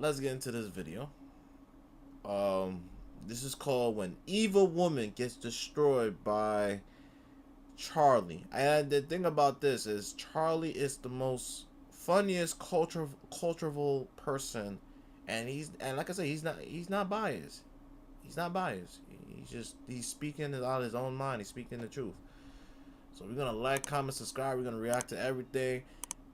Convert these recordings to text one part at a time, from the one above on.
let's get into this video. This is called When Evil Woman Gets Destroyed by Charlie. And the thing about this is Charlie is the most funniest cultural person, and like I said, he's not biased. He's not biased. He's speaking out of his own mind. He's speaking the truth. So we're gonna like, comment, subscribe. We're gonna react to everything.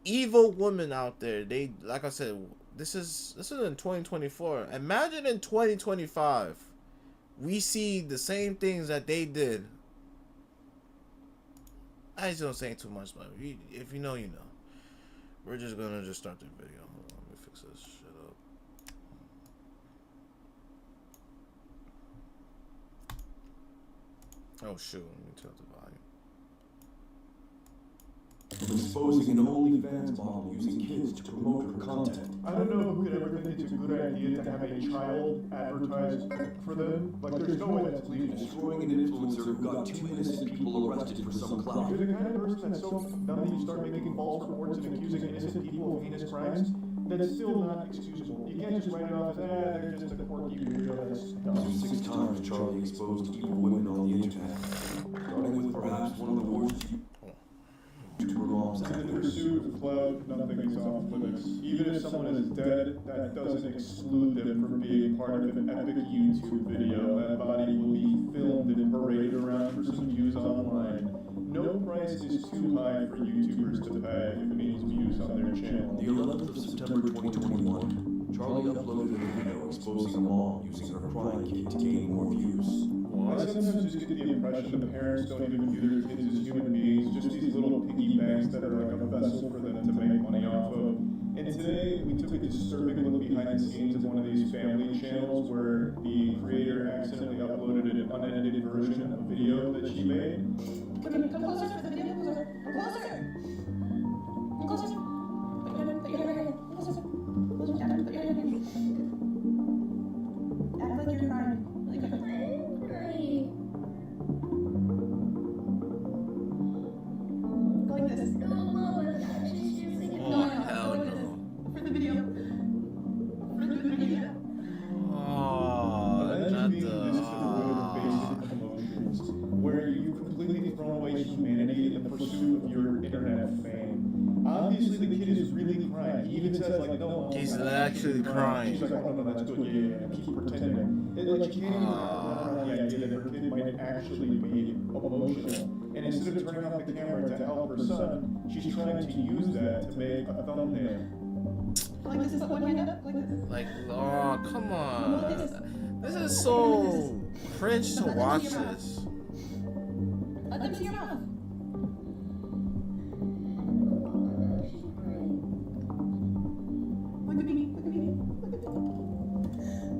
Evil women out there. They, like I said, this is in 2024. Imagine in 2025, we see the same things that they did. I just don't say too much, but if you know, you know. We're just gonna start the video. Hold on, let me fix this shit up. Oh shoot, let me turn up the volume. Exposing an OnlyFans mom using kids to promote her content. I don't know who could ever think it's a good idea to have a child advertise for them. Like, there's no way that's legal. Destroying an influencer who got 2 innocent people arrested for some clout. You're the kind of person that's so dumb that you start making false reports and accusing innocent people of heinous crimes. That's still not excusable. You can't just write it off as, they're just a quirky weirdo. That's dumb. 6 times Charlie exposed evil women on the internet, starting with perhaps one of the worst YouTuber moms out In the there. pursuit of clout, nothing is off limits. Even if someone is dead, that doesn't exclude them from being part of an epic YouTube video. That body will be filmed and paraded around for some views online. No price is too high for YouTubers to pay if it means views on their channel. The 11th of September 2021, Charlie uploaded a video exposing a mom using her crying kid to gain more views. I sometimes just get the impression that parents don't even view their kids as human beings, just these little piggy banks that are like a vessel for them to make money off of. And today, we took a disturbing look behind the scenes of one of these family channels where the creator accidentally uploaded an unedited version of a video that she made. Come closer for the video, closer. Come closer. Come closer. Put your hand here. Closer. Closer. Put your hand here. Act like you're crying. Like you're crying. Go like this. Oh, hell no. For the video. For the video. Oh, not Imagine being this devoid of basic emotions, where you've completely thrown away humanity in the pursuit of your internet fame. Obviously, the kid is really crying. He even says, like, no, He's actually crying. She's like, oh, no, that's good, yeah, keep pretending. Like, she can't even wrap around the idea that her kid might actually be emotional. And instead of turning off the camera to help her son, she's trying to use that to make a thumbnail. Like this is one hand up, like this. Like, oh, come on. This is so cringe to watch this. Let them see your mouth. Look at me, look at me, look at me,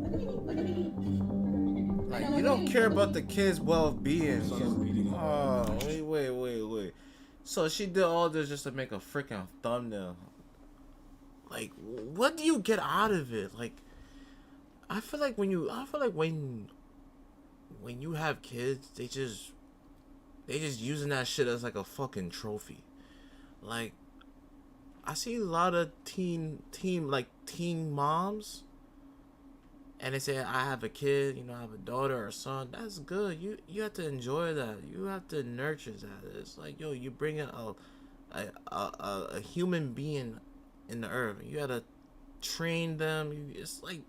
look at me, look at me. Like, you don't care about the kid's well-being. Son's reading Oh, wait. So she did all this just to make a freaking thumbnail. Like, what do you get out of it? Like, I feel like when you have kids, they just using that shit as like a fucking trophy. Like, I see a lot of teen moms, and they say, I have a kid, I have a daughter or a son. That's good. You have to enjoy that. You have to nurture that. It's like, yo, you bring in a human being in the earth. You gotta train them. It's like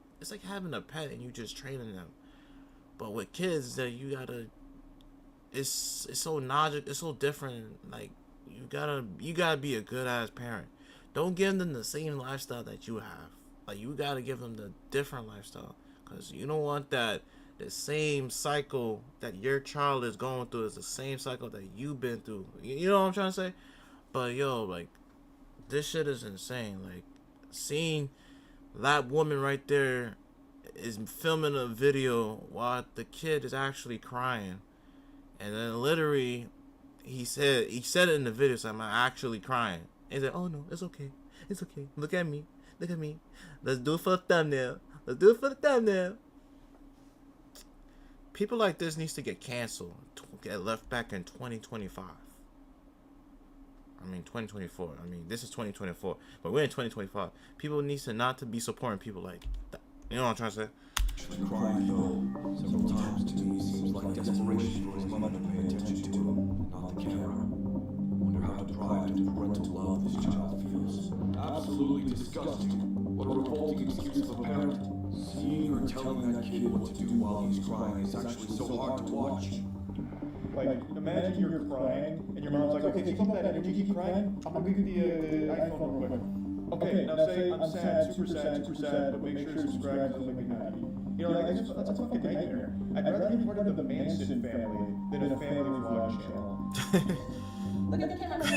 having a pet and you just training them. But with kids, that you gotta, it's so logic. It's so different. Like, you gotta be a good ass parent. Don't give them the same lifestyle that you have. Like, you gotta give them the different lifestyle, because you don't want that the same cycle that your child is going through is the same cycle that you've been through. You know what I'm trying to say? But yo, like, this shit is insane. Like, seeing that woman right there is filming a video while the kid is actually crying, and then literally he said it in the video, so I'm actually crying. And he's like, oh no, it's okay, look at me, let's do it for the thumbnail. People like this needs to get canceled, get left back in 2025. I mean, 2024. I mean, this is 2024, but we're in 2025. People need to not to be supporting people like that. You know what I'm trying to say? She was crying though. Several times to me seems like desperation for his mother to pay attention to him, not the camera. Wonder how deprived of parental love this child feels. Absolutely disgusting. What a revolting excuse of a parent. Seeing her telling that kid what to do while he's crying is actually so hard to watch. Like, imagine you're crying, and your mom's like, okay, keep up that energy, keep crying. I'm gonna give you the iPhone real quick. Okay, now say I'm sad, super sad, but make sure to subscribe to make me happy. You know, like, that's a fucking nightmare. I'd rather be part of the Manson family than a family vlog channel. Look at the camera.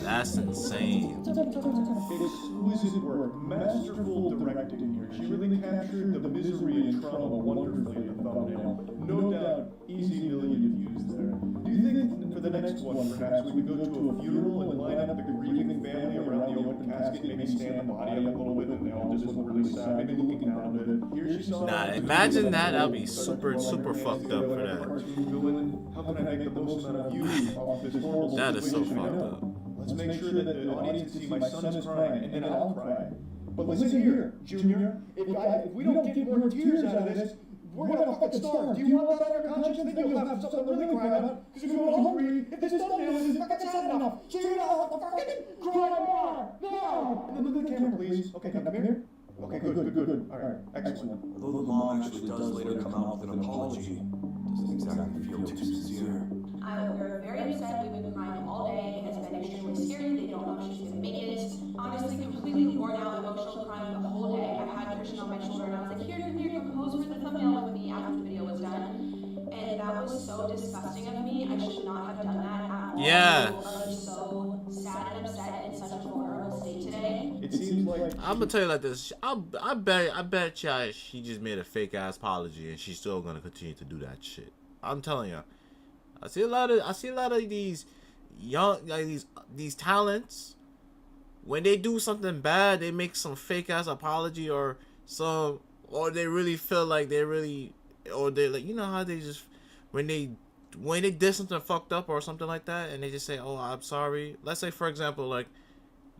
That's insane. Exquisite work, masterful directing here. She really captured the misery and trauma wonderfully in the thumbnail. No doubt, easy million views there. Do you think for the next one, perhaps we could go to a funeral and line up the grieving family around the open casket, maybe stand the body up a little bit, and they all just look really sad, maybe looking down a bit. Here she saw. Nah, imagine that. That'd be super fucked up for that. How can I make the most amount of views off this horrible That is so situation? fucked up. Let's make sure that the audience can see my son is crying, and then I'll cry. But listen here, Junior, if we don't get more tears out of this, we're gonna fucking starve. Do you want that on your conscience? Then you'll have something to really cry about. Because if you're hungry, if this thumbnail isn't fucking sad enough, so you're gonna have to fucking cry more, now! And then look at the camera, please. Okay, come here. Okay, good. All right, excellent. Although the mom actually does later come out with an apology, doesn't exactly feel too sincere. We're very upset. We've been crying all day. It has been extremely scary. They don't know if she's going to make it. Honestly, completely worn out, emotional, crying the whole day. I had Christian on my shoulder and I was like, here, compose for the thumbnail with me after the video was done. And that was so disgusting of me. I should not have done that at all. Yeah. People are so sad and upset in such a vulnerable state today. It seems like I'm gonna tell you like this. I bet you she just made a fake ass apology and she's still gonna continue to do that shit. I'm telling you. I see a lot of these young, like these talents. When they do something bad, they make some fake ass apology or they really feel like they really, or they like, you know how they just when they did something fucked up or something like that, and they just say, oh, I'm sorry. Let's say for example, like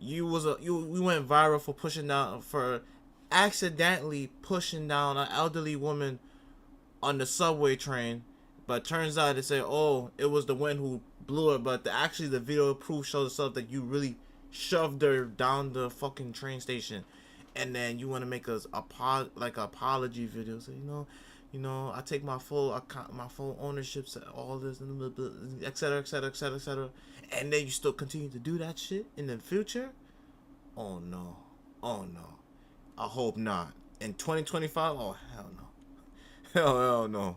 we went viral for accidentally pushing down an elderly woman on the subway train. But turns out they say, oh, it was the wind who blew it. But actually the video proof shows itself that you really shoved her down the fucking train station. And then you want to make apology video. So, you know, I take my full ownership to all this, etc. And then you still continue to do that shit in the future? Oh, no. I hope not. In 2025? Oh, hell no. Hell no.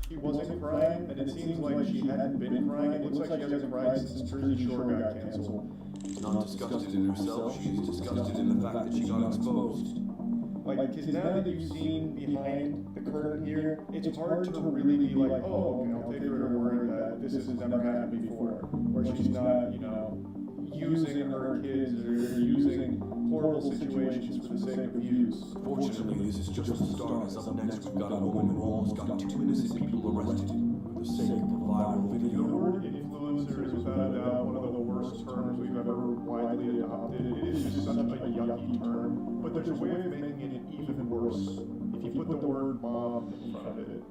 she wasn't crying, and it seems like she hadn't been crying. It looks like she hasn't cried since Jersey Shore got canceled. She's not disgusted in herself, she's disgusted in the fact that she got exposed. Like, because now that you've seen behind the curtain here, it's hard to really be like, oh, okay, I'll take her at her word that this has never happened before, or she's not, you know, using her kids or using horrible situations for the sake of views. Fortunately, this is just the start, as up next we've got a woman who almost got 2 innocent people arrested for the sake of a viral The video. word influencer is without a doubt one of the worst terms we've ever widely adopted. It is just such a yucky term, but there's a way of making it even worse if you put the word mom in front of it.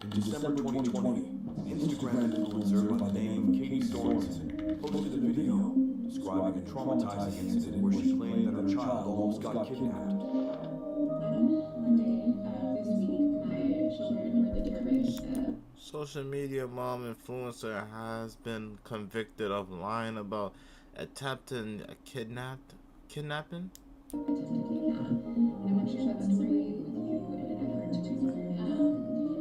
In December 2020, Instagram influencer by the name of Katie Sorensen posted a video describing a traumatizing incident where she claimed that her child almost got kidnapped. Monday this week, my children were determined. Social media mom influencer has been convicted of lying about attempting a kidnapping. I want to share that story with you in an effort to,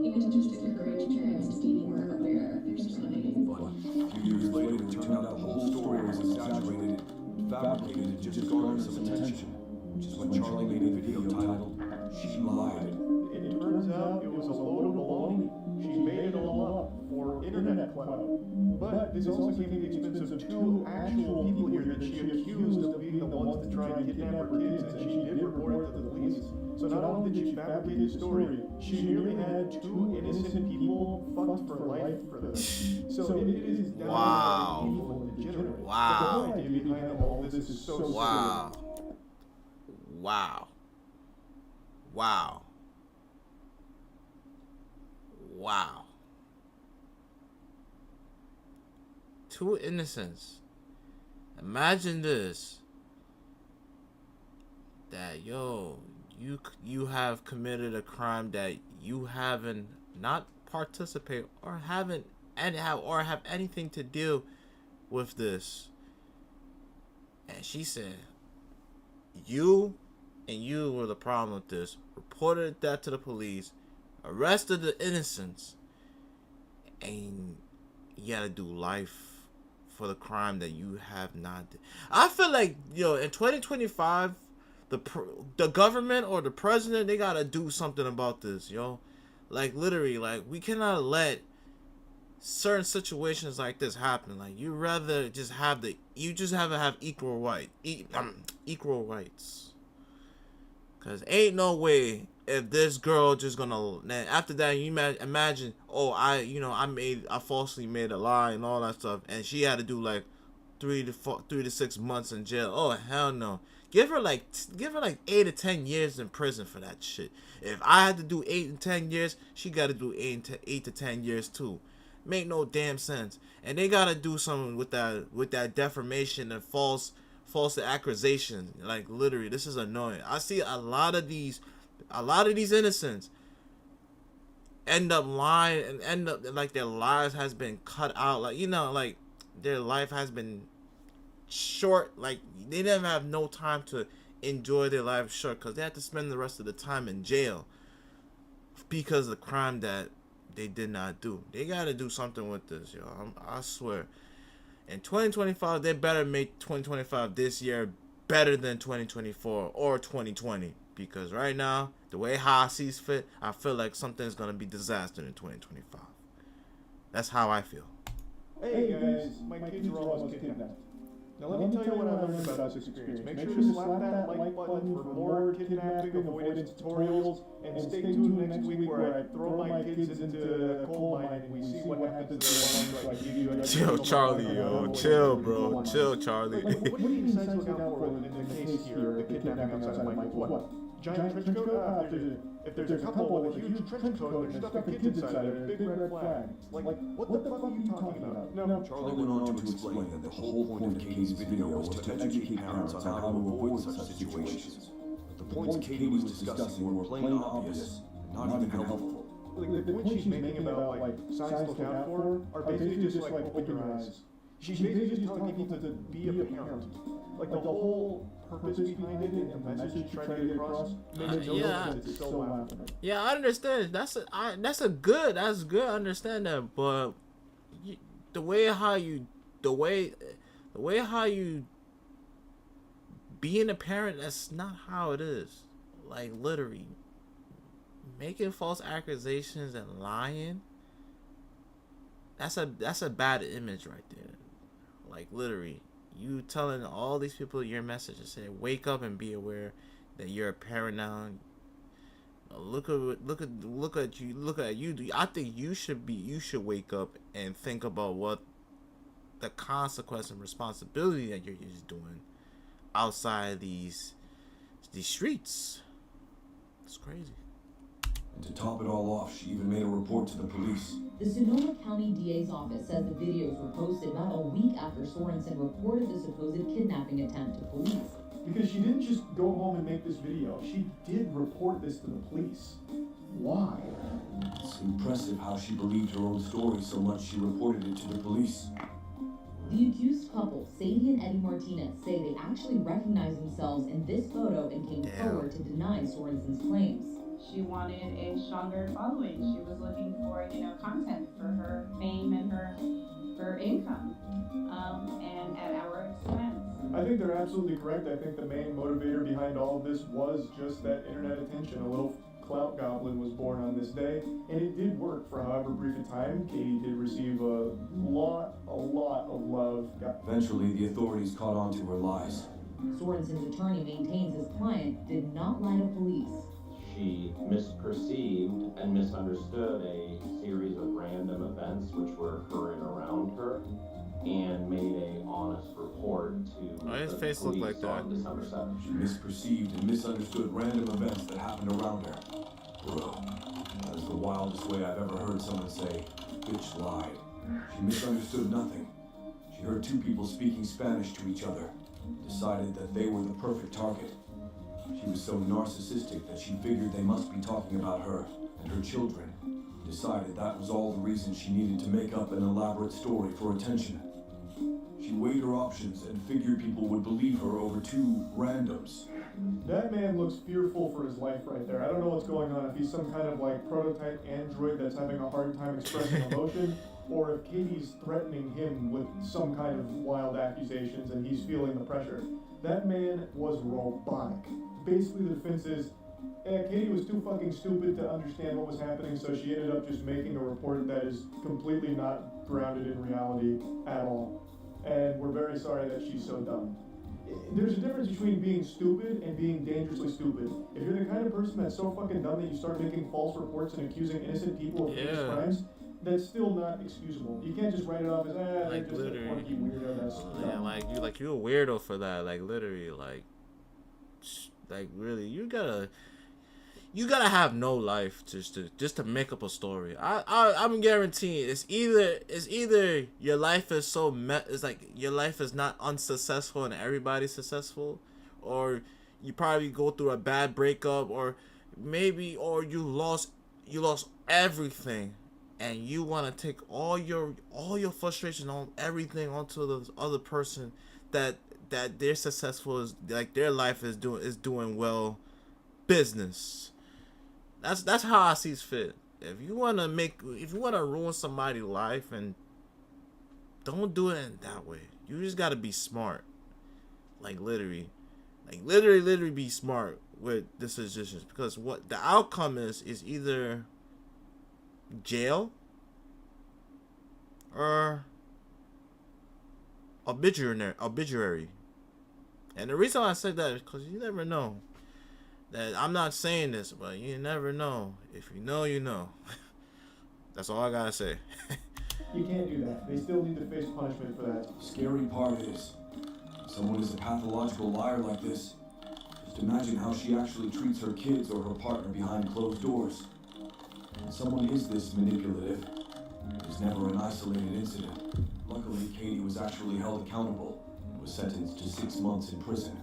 even to just encourage parents to be more aware of their surroundings. But a few years later, it turned out the whole story was exaggerated and fabricated to just garner some attention, which is when Charlie made a video titled, "She Lied." It turns out it was a load of baloney. She made it all up for internet clout. But this also came at the expense of 2 actual people here that she accused of being the ones that tried try and kidnap her kids, and she did report it to the police. So not only did she fabricate the story, she nearly had 2 innocent people fucked for life for this. So it is Wow. evil and degenerate. Wow. The whole idea behind all this is so Wow. Wow. Wow. Wow. 2 innocents. Imagine this. That you have committed a crime that you haven't not participate or haven't and have anything to do with this. And she said, you were the problem with this. Reported that to the police, arrested the innocents, and you gotta do life for the crime that you have not did. I feel like, in 2025, the government or the president, they gotta do something about this, Like, literally, like, we cannot let certain situations like this happen. Like, you rather just have equal rights. Cause ain't no way if this girl just gonna, then after that you imagine, I falsely made a lie and all that stuff, and she had to do like 3 to 6 months in jail. Oh hell no. Give her like 8 to 10 years in prison for that shit. If I had to do 8 and 10 years, she got to do 8 to 10 years too. Make no damn sense. And they gotta do something with that defamation and false accusation. Like, literally, this is annoying. I see a lot of these innocents end up lying and end up like their lives has been cut out. Like, like their life has been short. Like, they never have no time to enjoy their life short because they have to spend the rest of the time in jail because of the crime that they did not do. They gotta do something with this, I swear. In 2025, they better make 2025 this year better than 2024 or 2020. Because right now, the way how I see fit, I feel like something's gonna be disaster in 2025. That's how I feel. Hey guys, my kids were almost kidnapped. Now let me tell you what I learned about this experience. Make sure to slap that like button for more kidnapping avoidance tutorials, and stay tuned next week where I throw my kids into a coal mine and we see what happens to their lives. Chill, Charlie, chill, bro. Chill, Charlie. What do you decide to look out for in the case here, the kidnapping outside Michael? What? Giant trench coat? If there's a couple with a huge trench coat and there's stuffed kids inside it, big red flag. Like, what the fuck are you talking about? No. Charlie went on to explain that the whole point of Katie's video was to educate parents on how to avoid such situations. But the points Katie was discussing were plain obvious and not even helpful. Like, the point she's making about, like, signs to look out for are basically just, like, open your eyes. She's basically just telling people to be a parent. Like, the whole purpose behind it and the message she's trying to get across makes no sense. It's so laughable. Yeah, I understand. That's good. I understand that, but the way how you being a parent, that's not how it is. Like, literally, making false accusations and lying. That's a bad image right there. Like, literally, you telling all these people your message and say, wake up and be aware that you're a parent now. Look at you. I think you should wake up and think about what the consequence and responsibility that you're doing outside these streets. It's crazy. And to top it all off, she even made a report to the police. The Sonoma County DA's office says the videos were posted about a week after Sorensen reported the supposed kidnapping attempt to police. Because she didn't just go home and make this video. She did report this to the police. Why? It's impressive how she believed her own story so much she reported it to the police. The accused couple, Sadie and Eddie Martinez, say they actually recognized themselves in this photo and came forward to deny Sorensen's claims. She wanted a stronger following. She was looking for, content for her fame and her income, and at our expense. I think they're absolutely correct. I think the main motivator behind all of this was just that internet attention. A little clout goblin was born on this day, and it did work for however brief a time. Katie did receive a lot of love. Eventually, the authorities caught on to her lies. Sorensen's attorney maintains his client did not lie to police. She misperceived and misunderstood a series of random events which were occurring around her and made a honest report to Why his the face look police like that? on December 7th. She misperceived and misunderstood random events that happened around her. Bro, that is the wildest way I've ever heard someone say, bitch lied. She misunderstood nothing. She heard two people speaking Spanish to each other, decided that they were the perfect target. She was so narcissistic that she figured they must be talking about her and her children. Decided that was all the reason she needed to make up an elaborate story for attention. She weighed her options and figured people would believe her over two randoms. That man looks fearful for his life right there. I don't know what's going on, if he's some kind of like prototype android that's having a hard time expressing emotion, or if Katie's threatening him with some kind of wild accusations and he's feeling the pressure. That man was robotic. Basically the defense is, Katie was too fucking stupid to understand what was happening, so she ended up just making a report that is completely not grounded in reality at all. And we're very sorry that she's so dumb. There's a difference between being stupid and being dangerously stupid. If you're the kind of person that's so fucking dumb that you start making false reports and accusing innocent people of heinous crimes, that's still not excusable. You can't just write it off as, they're Like, just a literally. funky weirdo that's Yeah, dumb. like you're a weirdo for that. Like literally, like really, you gotta have no life just to make up a story. I'm guaranteeing it's either your life is it's like your life is not unsuccessful and everybody's successful, or you probably go through a bad breakup, or you lost everything, and you want to take all your frustration on everything onto the other person that they're successful, is like their life is doing well business. That's how I see fit. If you wanna ruin somebody's life, and don't do it in that way. You just gotta be smart. Like literally be smart with decisions, because what the outcome is either jail or obituary. And the reason I said that is because you never know. That I'm not saying this, but you never know. If you know, you know. That's all I gotta say. You can't do that. They still need to face punishment for that. The scary part is, if someone is a pathological liar like this, just imagine how she actually treats her kids or her partner behind closed doors. When someone is this manipulative, it was never an isolated incident. Luckily, Katie was actually held accountable and was sentenced to 6 months in prison.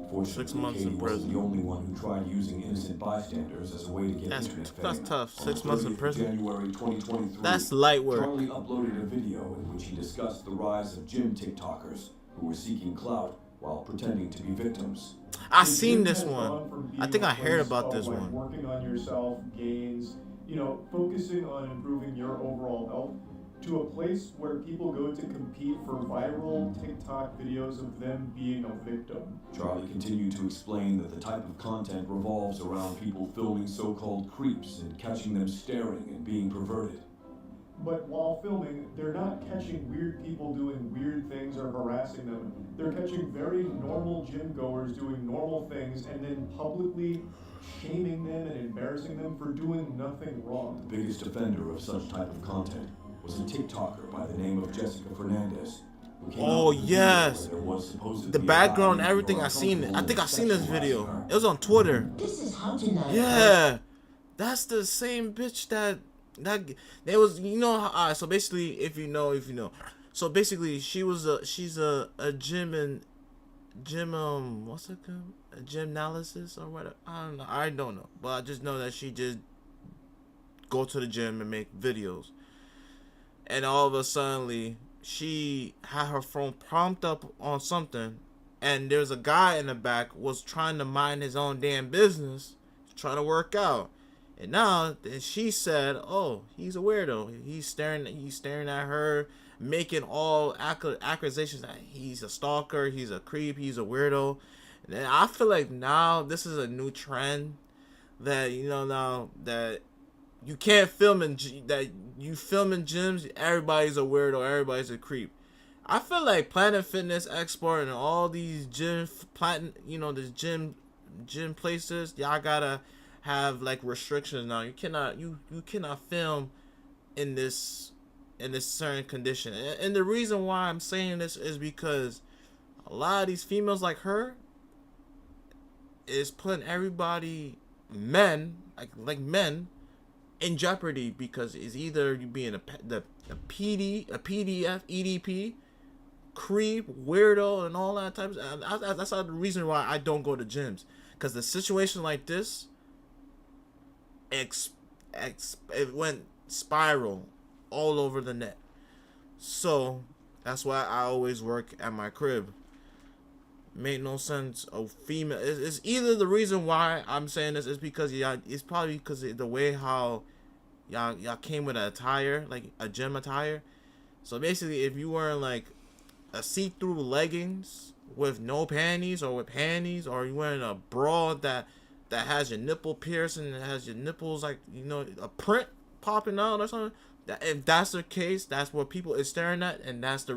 Fortunately, 6 months Katie in wasn't prison. the only one who tried using innocent bystanders as a way to get internet fame. That's tough. On 6 the months in 30th of prison. January 2023, That's light work. Charlie uploaded a video in which he discussed the rise of gym TikTokers who were seeking clout while pretending to be victims. I The seen gym this has one. gone from I being think a I heard place about of, this like, one. Working on yourself, gains, focusing on improving your overall health, to a place where people go to compete for viral TikTok videos of them being a victim. Charlie continued to explain that the type of content revolves around people filming so-called creeps and catching them staring and being perverted. But while filming, they're not catching weird people doing weird things or harassing them. They're catching very normal gym goers doing normal things and then publicly shaming them and embarrassing them for doing nothing wrong. The biggest offender of such type of content was a TikToker by the name of Jessica Fernandez. Who came Oh, out with a video yes. where there was supposedly The a background, guy everything, who I seen it. I think I seen this sexualized video. her. It was on Twitter. This is how to know. Yeah, that's the same bitch that there was. Alright, so basically, if you know. So basically, she's a what's it called? A gymnalysis or whatever. I don't know, but I just know that she just go to the gym and make videos. And all of a sudden, she had her phone prompt up on something, and there's a guy in the back was trying to mind his own damn business, trying to work out. And now, then she said, "Oh, he's a weirdo. He's staring at her, making all accusations that he's a stalker, he's a creep, he's a weirdo." And then I feel like now this is a new trend that now that you can't film that you film in gyms. Everybody's a weirdo. Everybody's a creep. I feel like Planet Fitness Export and all these the gym places, y'all gotta have like restrictions now. You cannot film in this certain condition. And the reason why I'm saying this is because a lot of these females like her is putting everybody, men, like men, in jeopardy, because it's either you being a PDF, EDP, creep, weirdo, and all that type of. That's the reason why I don't go to gyms, because the situation like this, it went spiral all over the net. So that's why I always work at my crib. Made no sense. A female. It's either the reason why I'm saying this is because y'all. It's probably because of the way how y'all came with an attire, like a gym attire. So basically, if you wearing like a see-through leggings with no panties, or with panties, or you wearing a bra that has your nipple piercing and has your nipples, like, you know, a print popping out or something. If that's the case, that's what people is staring at, and that's the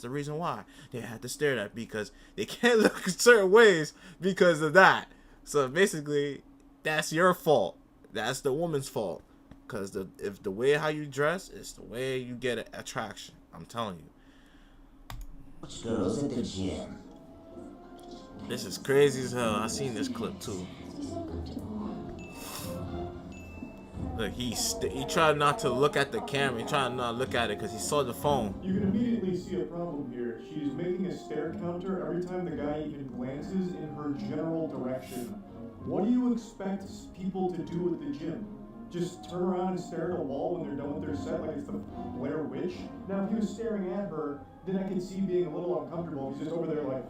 reason why they have to stare at, because they can't look certain ways because of that. So basically, that's your fault. That's the woman's fault, because if the way how you dress is the way you get attraction. I'm telling you. Girls at the gym. This is crazy as hell. I seen this clip too. Look, he tried not to look at the camera. He tried not to look at it because he saw the phone. You can immediately see a problem here. She's making a stare counter every time the guy even glances in her general direction. What do you expect people to do at the gym? Just turn around and stare at a wall when they're done with their set like it's the Blair Witch? Now, if he was staring at her, then I could see being a little uncomfortable. He's just over there like,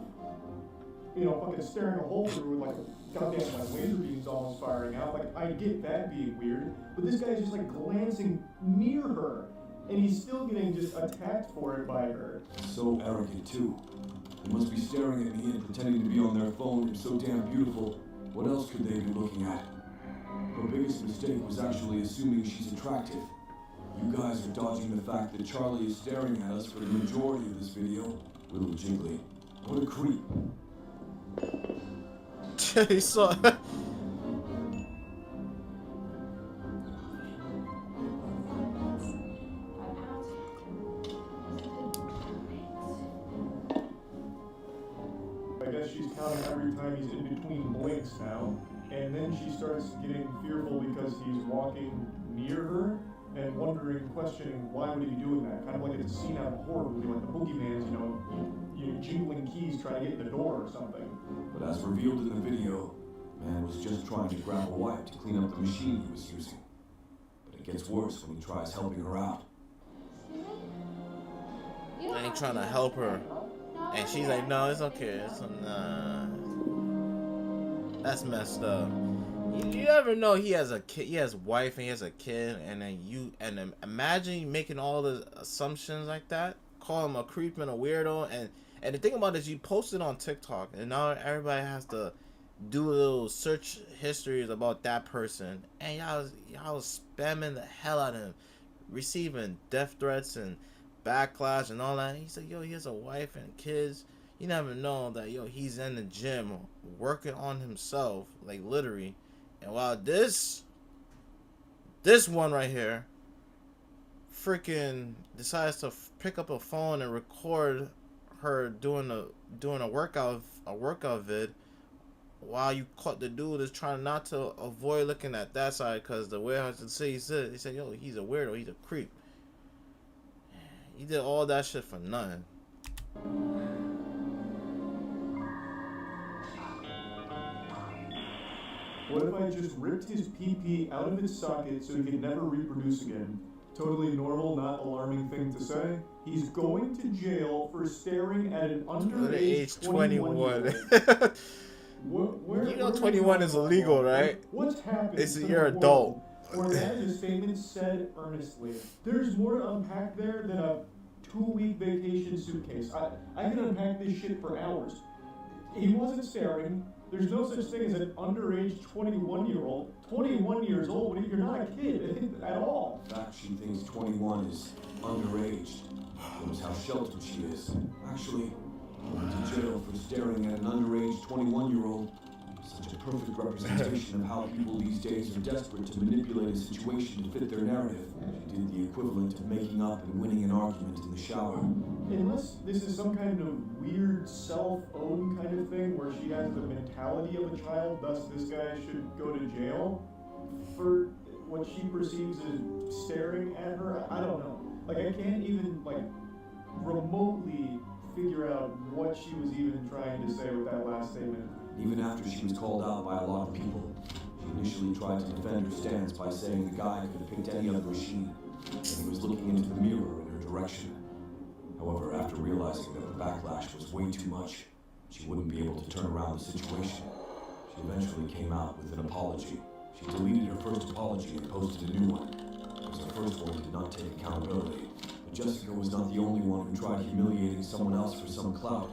you know, fucking staring a hole through with like a goddamn like laser beams almost firing out. Like, I get that being weird, but this guy's just like glancing near her, and he's still getting just attacked for it by her. So arrogant too. They must be staring at me and pretending to be on their phone. It's so damn beautiful. What else could they be looking at? Her biggest mistake was actually assuming she's attractive. You guys are dodging the fact that Charlie is staring at us for the majority of this video. Little Jiggly. What a creep. He saw. I guess she's counting every time he's in between blinks now, and then she starts getting fearful because he's walking near her and wondering, questioning, why would he be doing that? Kind of like it's a scene out of a horror movie, like the boogeyman's, you know, you jingling keys trying to get in the door or something. But as revealed in the video, man was just trying to grab a wipe to clean up the machine he was using. But it gets worse when he tries helping her out. I ain't trying to help her, and she's like, "No, it's okay. Nah." That's messed up. You ever know he has a kid, he has a wife, and he has a kid, and then imagine you making all the assumptions like that, call him a creep and a weirdo, and the thing about it is you post it on TikTok, and now everybody has to do a little search histories about that person, and y'all was spamming the hell out of him, receiving death threats and backlash and all that. He said, yo, he has a wife and kids. You never know that, yo, he's in the gym working on himself, like literally. And while this one right here freaking decides to pick up a phone and record her doing a workout vid, while you caught the dude is trying not to avoid looking at that side, because the way I say he said, yo, he's a weirdo, he's a creep. He did all that shit for nothing. What if I just ripped his PP out of its socket so he could never reproduce again? Totally normal, not alarming thing to say. He's going to jail for staring at an underage 21. You know 21 is illegal, right? What's happened? It's you're adult. Or as the statement said earnestly, there's more to unpack there than a 2-week vacation suitcase. I can unpack this shit for hours. He wasn't staring. There's no such thing as an underage 21-year-old. 21 years old, you're not a kid at all. In fact, she thinks 21 is underage. Knows how sheltered she is. Actually, went to jail for staring at an underage 21-year-old. Such a perfect representation of how people these days are desperate to manipulate a situation to fit their narrative. She did the equivalent of making up and winning an argument in the shower. Unless this is some kind of weird self-owned kind of thing where she has the mentality of a child, thus this guy should go to jail for what she perceives as staring at her. I don't know. Like, I can't even, like, remotely figure out what she was even trying to say with that last statement. Even after she was called out by a lot of people, she initially tried to defend her stance by saying the guy could have picked any other machine, and he was looking into the mirror in her direction. However, after realizing that the backlash was way too much, she wouldn't be able to turn around the situation. She eventually came out with an apology. She deleted her first apology and posted a new one, because the first one did not take accountability. But Jessica was not the only one who tried humiliating someone else for some clout,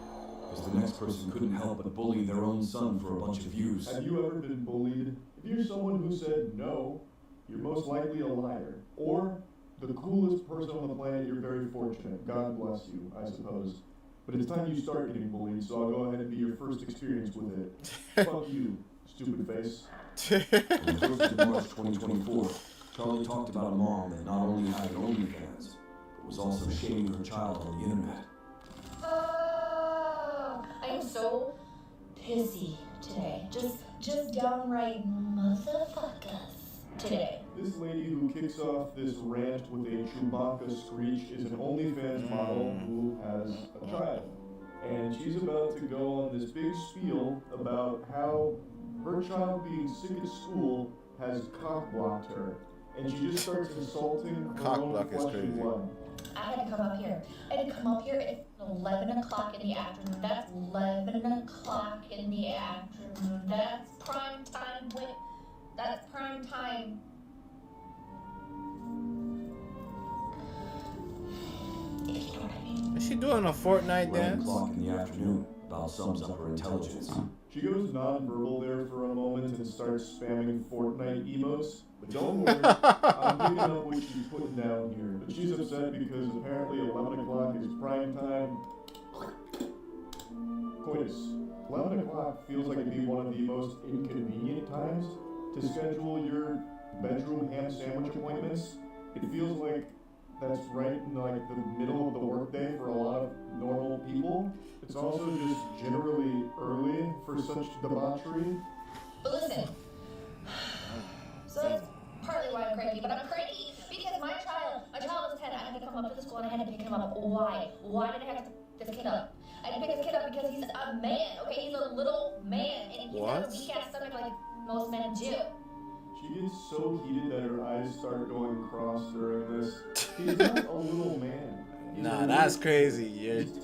because the next person couldn't help but bully their own son for a bunch of views. Have you ever been bullied? If you're someone who said no, you're most likely a liar. Or the coolest person on the planet, you're very fortunate. God bless you, I suppose. But it's time you start getting bullied, so I'll go ahead and be your first experience with it. Fuck you, stupid face. On the 1st of March 2024, Charlie talked about a mom that not only had an OnlyFans, but was also shaming her child on the internet. I am so pissy today. Just downright motherfuckers today. This lady who kicks off this rant with a Chewbacca screech is an OnlyFans model who has a child. And she's about to go on this big spiel about how her child being sick at school has cock-blocked her. And she just starts insulting her own flesh and blood. I had to come up here. At 11 o'clock in the afternoon. That's 11 o'clock in the afternoon. That's prime time. That's prime time. If you know what I mean. Is she doing a Fortnite 11 dance? o'clock in the afternoon about sums up her intelligence. She goes non-verbal there for a moment and starts spamming Fortnite emotes. But don't worry, I'm picking up what she's putting down here. But she's upset because apparently 11 o'clock is prime time. Coitus. 11 o'clock feels like it'd be one of the most inconvenient times to schedule your bedroom ham sandwich appointments. It feels like that's right in like the middle of the workday for a lot of normal people. It's also just generally early for such debauchery. But listen, so that's partly why I'm cranky, but I'm cranky because my child was 10, I had to come up to the school and I had to pick him up. Why? Why did I have to pick this kid up? I had to pick this kid up because he's a man, okay? He's a little man, and he's got a weak-ass stomach like most men do. She gets so heated that her eyes start going cross during this. He's not a little man. Nah, that's crazy.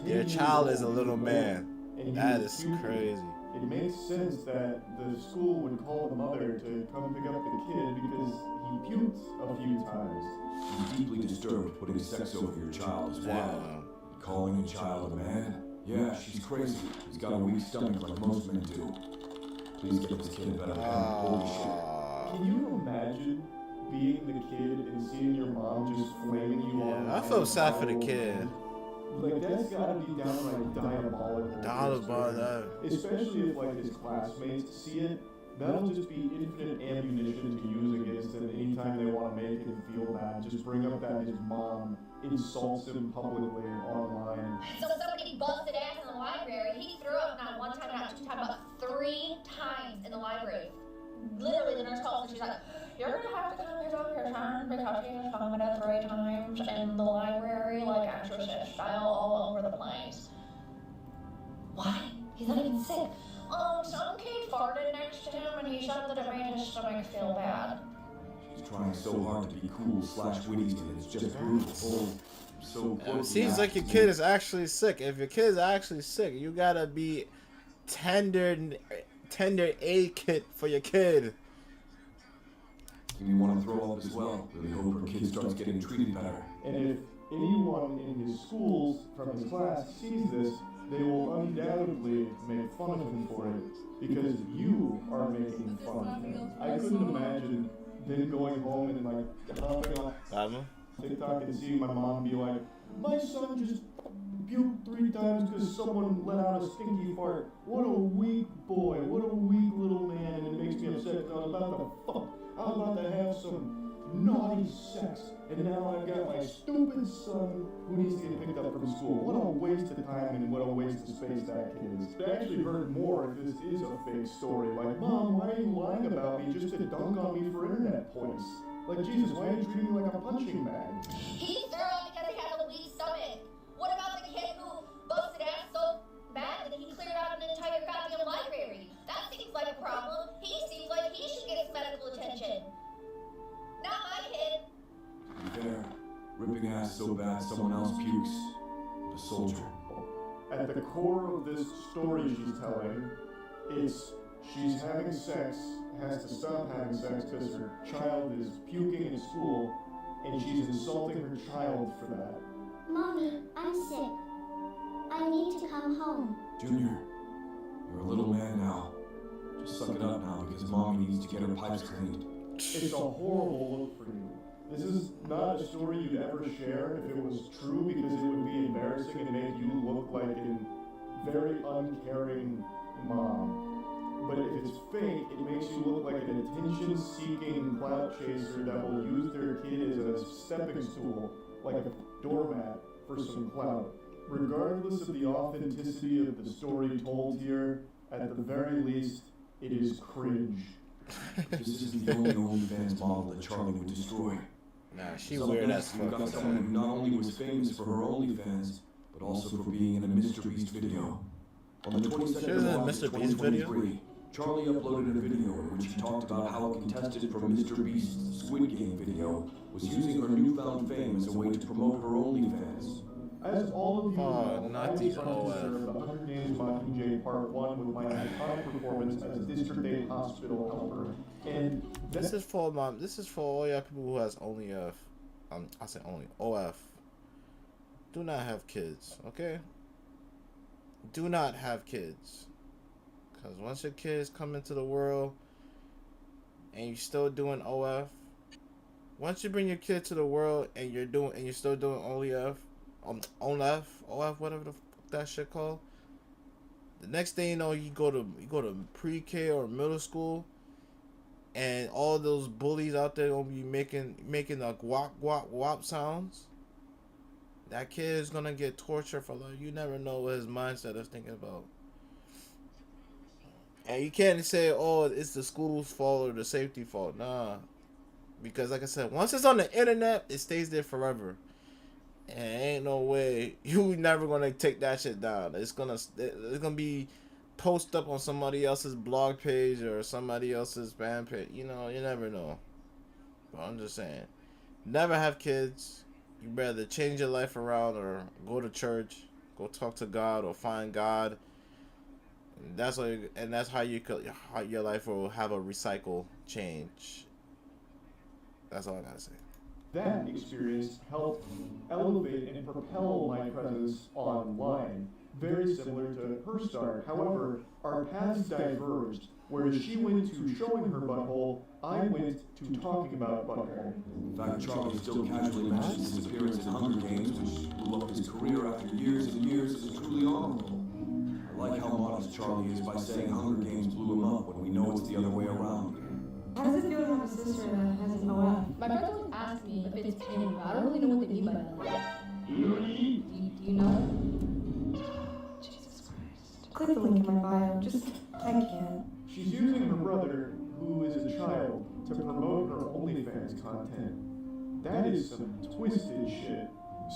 Your child is a little man. That is crazy. It makes sense that the school would call the mother to come pick up the kid because he puked a few times. She's deeply disturbed putting sex over your child is wild. Calling a child a man? Yeah, she's crazy. He's got a weak stomach like most men do. Please get this kid a better pen. Holy shit. Can you imagine being the kid and seeing your mom just flaming you on? I feel sad for the kid. Like, that's gotta be downright diabolical. Diabolical. Especially if, like, his classmates see it. That'll just be infinite ammunition to use against him anytime they want to make him feel bad. Just bring up that his mom insults him publicly online. So somebody busted ass in the library. He threw up not one time, not two times, but 3 times in the library. Literally, the nurse calls and she's like, "You're gonna have to come here on your turn because he was vomited 3 times in the library, like exorcist style, all over the place." Why? He's not even sick. Some kid farted next to him and he said that it made his stomach feel bad. She's trying so hard to be cool/witty and it's just brutal. So It seems like your kid is actually sick. If your kid is actually sick, you gotta be tender aid kit for your kid. You want to throw up as well. Really hope her kid starts getting treated better. And if anyone in his schools from his class sees this, they will undoubtedly make fun of him for it because you are making fun of him. I couldn't imagine them going home and like hopping on TikTok and seeing my mom be like, my son just puked 3 times because someone let out a stinky fart. What a weak boy, what a weak little man, and it makes me upset because I was about to have some naughty sex, and now I've got my stupid son who needs to get picked up from school. What a waste of time and what a waste of space that kid is. It actually hurt more if this is a fake story. Like, Mom, why are you lying about me just to dunk on me for internet points? Like, Jesus, why are you treating me like a punching bag? He threw up because he had a weak stomach. What about the kid who busted ass so bad that he cleared out an entire goddamn library? That seems like a problem. He seems like he should get some medical attention. Not my kid. To be fair, ripping ass so bad someone else pukes. A soldier. At the core of this story she's telling, it's she's having sex, has to stop having sex because her child is puking in school, and she's insulting her child for that. Mommy, I'm sick. I need to come home. Junior, you're a little man now. Just suck it up now because Mommy needs to get her pipes cleaned. It's a horrible look for you. This is not a story you'd ever share if it was true because it would be embarrassing and make you look like a very uncaring mom. But if it's fake, it makes you look like an attention-seeking clout chaser that will use their kid as a stepping stool, like a doormat for some clout. Regardless of the authenticity of the story told here, at the very least, it is cringe. This isn't the only OnlyFans model that Charlie would destroy. Nah, she weird as fuck. We've got someone who not only was famous for her OnlyFans, but also for being in a Mr. Beast video. On the 22nd of August 2023, Charlie uploaded a video in which he talked about how a contestant from Mr. Beast's Squid Game video was using her newfound fame as a way to promote her OnlyFans. As all of you know, not I these was on to serve the 100 Games Mockingjay Part 1 with my iconic performance as a District 8 hospital helper. And this is for all y'all people who has only I say only OF. Do not have kids, okay? Do not have kids. Cause once your kids come into the world and you're still doing OF, once you bring your kid to the world and you're still doing only OF, whatever the fuck that shit called. The next thing you know, you go to pre-K or middle school, and all those bullies out there gonna be making like wop sounds. That kid is gonna get tortured for life. You never know what his mindset is thinking about. And you can't say, oh, it's the school's fault or the safety fault. Nah, because like I said, once it's on the internet, it stays there forever. And ain't no way you never gonna take that shit down. It's gonna be post up on somebody else's blog page or somebody else's fan page. You know, you never know. But I'm just saying, never have kids. You better change your life around or go to church, go talk to God or find God. And that's how your life will have a recycle change. That's all I gotta say. That experience helped elevate and propel my presence online, very similar to her start. However, our paths diverged, whereas she went to showing her butthole, I went to talking about butthole. In fact, Charlie still casually mentions his appearance in Hunger Games, which blew up his career after years and years, is truly honorable. I like how modest Charlie is by saying Hunger Games blew him up when we know it's the other way around. How does it feel to have a sister that has an OF? My friends always ask me if it's pain, but I don't really know what they mean by that. Do you know? Jesus Christ. Click the link in my bio. Just, I can't. She's using her brother, who is a child, to promote her OnlyFans content. That is some twisted shit.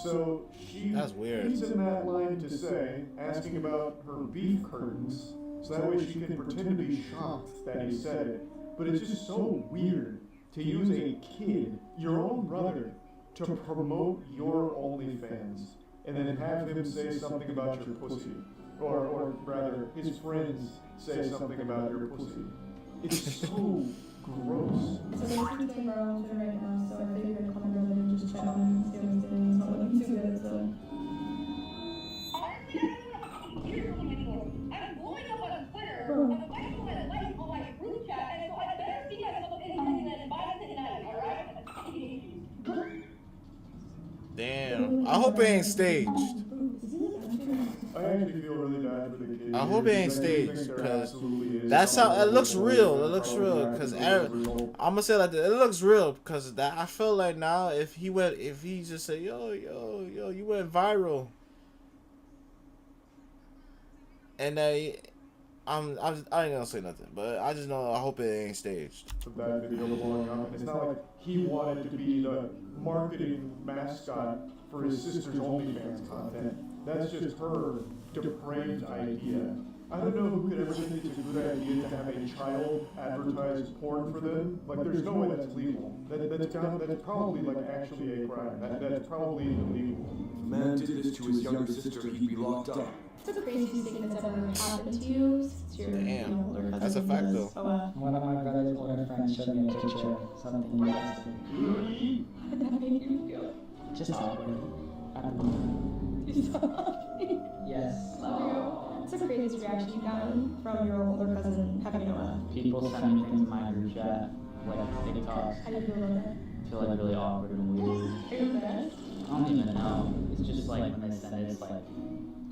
So That's weird. She's in that line to say, asking about her beef curtains, so that way she can pretend to be shocked that he said it. But it's just so weird to use a kid, your own brother, to promote your OnlyFans, and then have him say something about your pussy. Or rather, his friends say something about your pussy. It's so gross. So basically, came around to right now, so I figured I'd call my brother and just check on him and see how he's doing. It's not looking too good, so. And the wife who had liked on my group chat, and so I better see myself anything that's by tonight, alright? Damn. I hope it ain't staged. I actually feel really bad for the kid. I hope it ain't staged, because that's how it looks real. It looks real, because I'm gonna say like that. It looks real, because that I feel like now if he just said yo, you went viral, and I ain't gonna say nothing, but I just know I hope it ain't staged. That video blowing up, and it's not like he wanted to be the marketing mascot for his sister's OnlyFans content. That's just her depraved idea. I don't know who could ever think it's a good idea to have a child advertise porn for them. Like, there's no way that's legal. That's probably like actually a crime. That's probably illegal. If a man did this to his younger sister, he'd be locked up. It's the craziest thing that's ever happened to you since you're older cousin. That's a fact, though. So, one of my brother's older friends showed me a picture of something he used to. how did that make you feel? Just awkward. Yes. Love you. What's the craziest reaction you've gotten from your older cousin having Noah? People send me things in my group chat, like TikToks. How do you feel about that? I feel like really awkward and weird. Are you embarrassed? I don't even know. It's just like when they send it, it's like,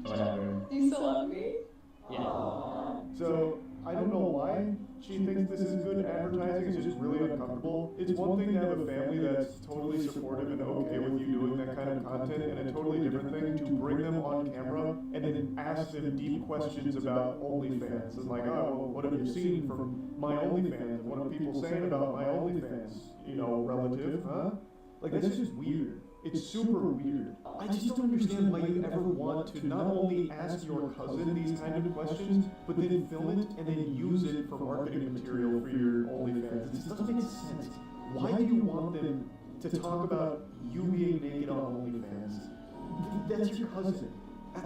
whatever. Do you still love me? Yeah. So, I don't know why she thinks this is good advertising. It's just really uncomfortable. It's one thing to have a family that's totally supportive and okay with you doing that kind of content, and a totally different thing to bring them on camera and then ask them deep questions about OnlyFans. And like, oh, well, what have you seen from my OnlyFans? What are people saying about my OnlyFans, relative, huh? Like, that's just weird. It's super weird. I just don't understand why you ever want to not only ask your cousin these kind of questions, but then film it and then use it for marketing material for your OnlyFans. This doesn't make sense. Why do you want them to talk about you being naked on OnlyFans? That's your cousin. I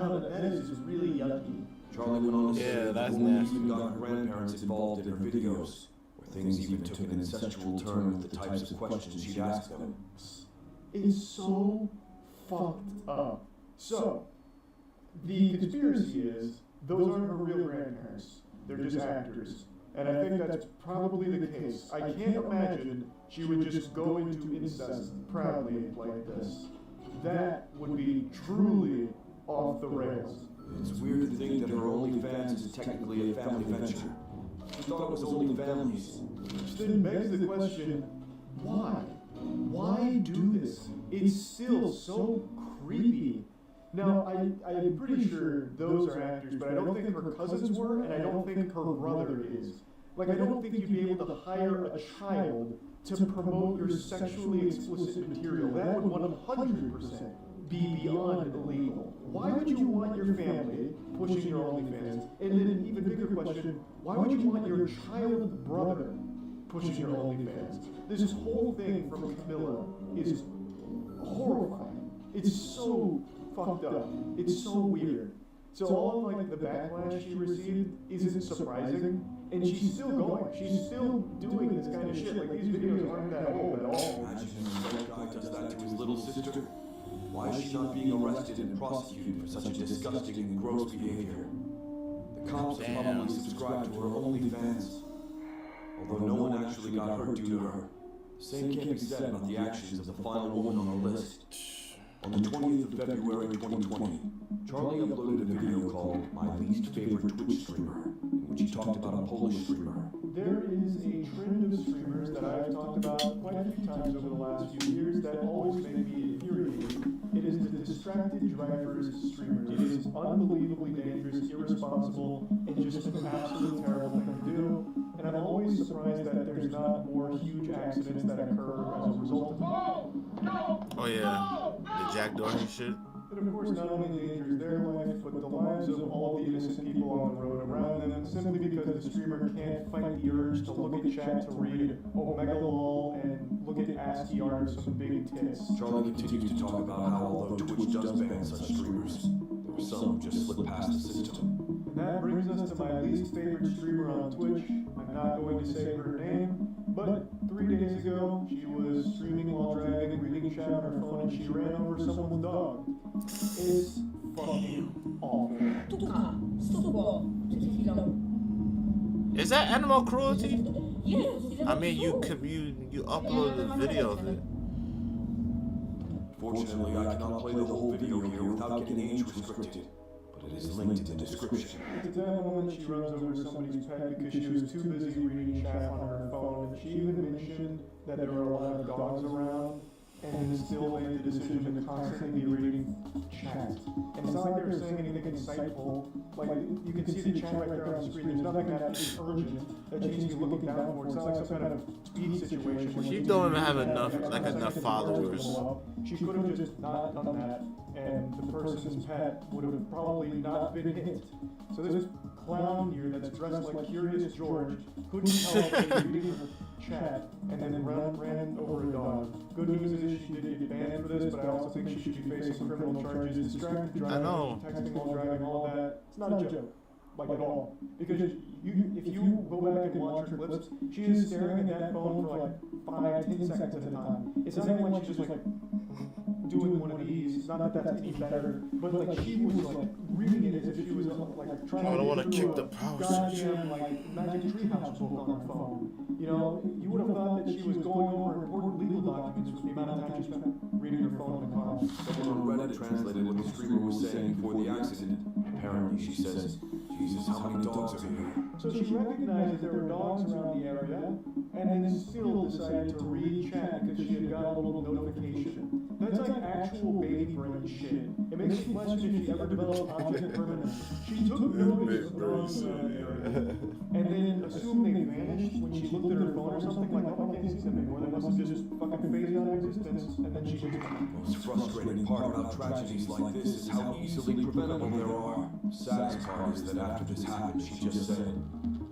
don't know, that is just really yucky. Charlie went on to say that that's the woman nasty. even got her grandparents involved in her videos, where things even took an incestual turn with the types of questions she'd ask them. It's so fucked up. So, the conspiracy is, those aren't her real grandparents. They're just actors. And I think that's probably the case. I can't imagine she would just go into incest proudly like this. That would be truly off the rails. It's weird to think that her OnlyFans is technically a family venture. She thought it was only families. Which then begs the question, why? Why do this? It's still so creepy. Now, I'm pretty sure those are actors, but I don't think her cousins were, and I don't think her brother is. Like, I don't think you'd be able to hire a child to promote your sexually explicit material. That would 100% be beyond illegal. Why would you want your family pushing your OnlyFans? And then an even bigger question, why would you want your child brother pushing your OnlyFans? This whole thing from Camilla is horrifying. It's so fucked up. It's so weird. So all of like the backlash she received isn't surprising, and she's still going. She's still doing this kind of shit. Like, these videos aren't that old at all. Imagine if some guy does that to his little sister. Why is she not being arrested and prosecuted for such a disgusting and gross behavior? The cops have probably subscribed to her OnlyFans, although no one actually got hurt due to her. The same can't be said about the actions of the final woman on the list. On the 20th of February 2020, Charlie uploaded a video called My Least Favorite Twitch Streamer, in which he talked about a Polish streamer. There is a trend of streamers that I've talked about quite a few times over the last few years that always make me infuriated. It is the distracted drivers streamers. It is unbelievably dangerous, irresponsible, and just an absolute terrible thing to do. And I'm always surprised that there's not more huge accidents that occur as a result of it. Oh yeah, the Jack Doherty shit. It of course not only endangers their life, but the lives of all the innocent people on the road around them, simply because the streamer can't fight the urge to look at chat to read Omega lol and look at ASCII art of some big tits. Charlie continues to talk about how although Twitch does ban such streamers, there are some who just slip past the system. And that brings us to my least favorite streamer on Twitch. I'm not going to say her name, but 3 days ago, she was streaming while driving, reading chat on her phone, and she ran over someone's dog. It's fucking awful. Tuka, stupo, przed chwilą. Is that animal cruelty? Yes. I mean, you uploaded the video of it. Fortunately, I cannot play the whole video here without getting age restricted, but it is linked in the description. It's a tale of a woman, she runs over somebody's pet because she was too busy reading chat on her phone, and she even mentioned that there are a lot of dogs around, and still made the decision to constantly be reading chat. And it's not like they're saying anything insightful. Like, you can see the chat right there on the screen. There's nothing that is urgent that she needs to be looking down for. It's not like some kind of speed situation. where She needs don't to even have be enough, like, like, every enough second followers. blow up. She could have just not done that, and the person's pet would have probably not been hit. So this clown here that's dressed like Curious George couldn't tell if they were reading her chat and then ran over a dog. Good news is she did get banned for this, but I also think she should be facing criminal charges, distracted driving, I know. texting while driving, all of that. It's not a joke, like at all. Because if you go back and watch her clips, she is staring at that phone for like 5-10 seconds at a time. It's not even like she's just like doing one of these, not that that's any better, but like she was like reading it as if she was like trying to. I don't want to get kick through the a power goddamn like Magic Treehouse book on her phone. You know, you would have thought that she was going over important legal documents with the amount of time she spent reading her phone in the car. Someone on Reddit translated what the streamer was saying before the accident. Apparently, she says, Jesus, how many dogs are here? So she recognized that there were dogs around the area, and then still decided to read chat because she had got a little notification. That's like actual baby brain shit. It makes me question if she ever developed object permanence. She took notice of dogs around the area, and then assumed they vanished when she looked at her phone or something, like, oh, I can't see them anymore. They must have just fucking phased out of existence, and then she just... The most frustrating part about tragedies like this is how easily preventable there are. Saddest part is that after this happened, she just said,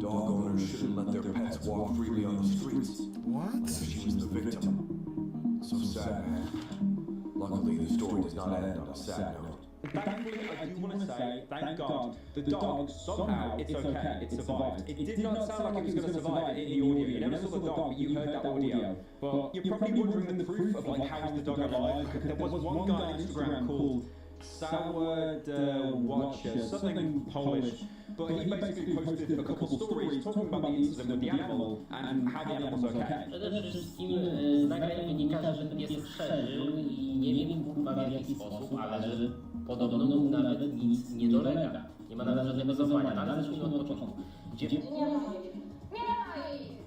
dog owners shouldn't let their pets walk freely on the streets. What? She was the victim. So sad, man. Luckily, the story does not end on a sad note. Thankfully, I do want to say, thank God, the dog, somehow, it's okay, it survived. It did not sound like it was going to survive in the audio. You never saw the dog, but you heard that audio. But you're probably wondering the proof of, like, how is the dog alive? Because there was one guy on Instagram called Watcher, something Polish, but he basically posted a couple stories talking about the incident with the animal and how the animal's okay. Przede wszystkim z nagrań wynika, że pies przeżył i nie wiem kurwa w jaki sposób, ale że podobno mu nawet nic nie dolega. Nie ma nawet żadnego zaufania, ale zacznijmy od początku. Nie ma ich!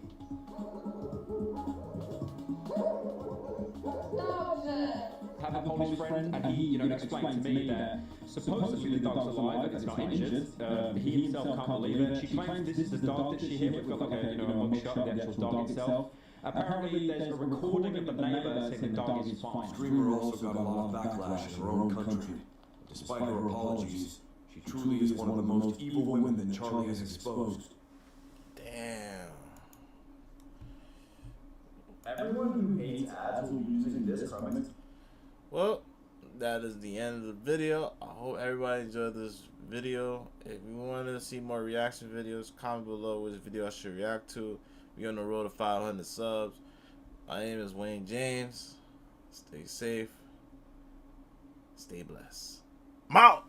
Dobrze! Have a Polish friend, and he, explained to me that supposedly the dog's alive and it's not injured. He himself can't believe it. She claims this is the dog that she hit. We've got like a mugshot of the actual dog itself. Apparently, there's a recording of the neighbor saying the dog is fine. Streamer also got a lot of backlash in her own country. Despite her apologies, she truly is one of the most evil women that Charlie has exposed. Damn. Everyone who hates ads will be using this comment. Well, that is the end of the video. I hope everybody enjoyed this video. If you want to see more reaction videos, comment below which video I should react to. We're on the road to 500 subs. My name is Wayne James. Stay safe. Stay blessed. I'm out.